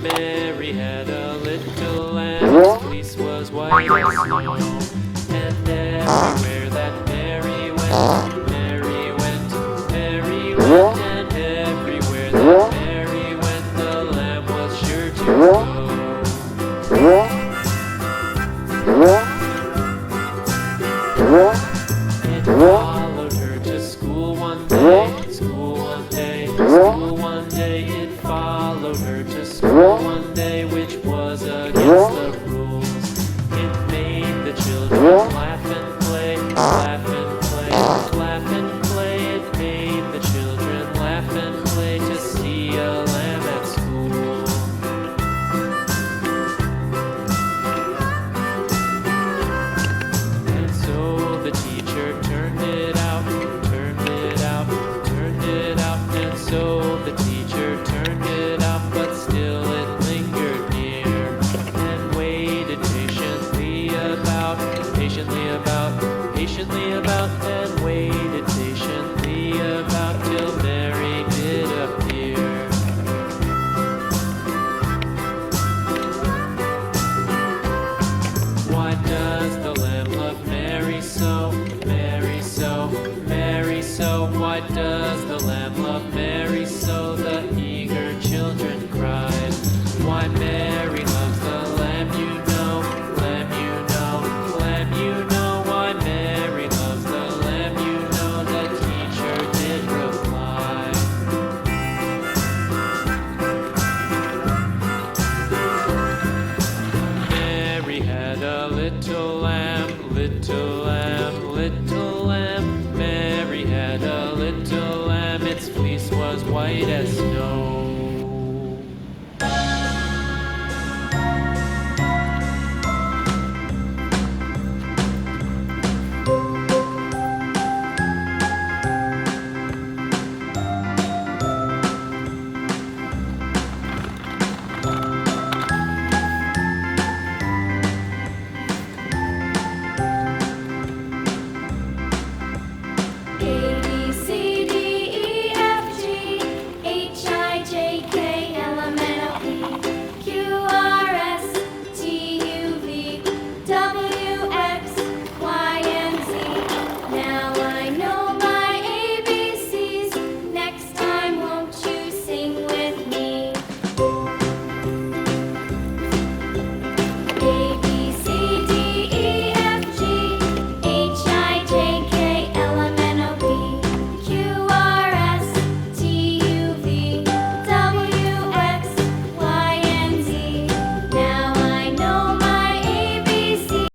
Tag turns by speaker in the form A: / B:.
A: Mary had a little lamb whose fleece was white as snow. And everywhere that Mary went, Mary went, Mary went. And everywhere that Mary went, the lamb was sure to go. It followed her to school one day, school one day, school one day. It followed her to school one day, which was against the rules. It made the children laugh and play, laugh and play, laugh and play. It made the children laugh and play to see a lamb at school. And so the teacher turned it out, turned it out, turned it out. And so the teacher turned it out, but still it lingered near, and waited patiently about, patiently about, patiently about, and waited patiently about till Mary did appear. Why does the lamb love Mary so, Mary so, Mary so? Why does the lamb love Mary? had a little lamb, little lamb.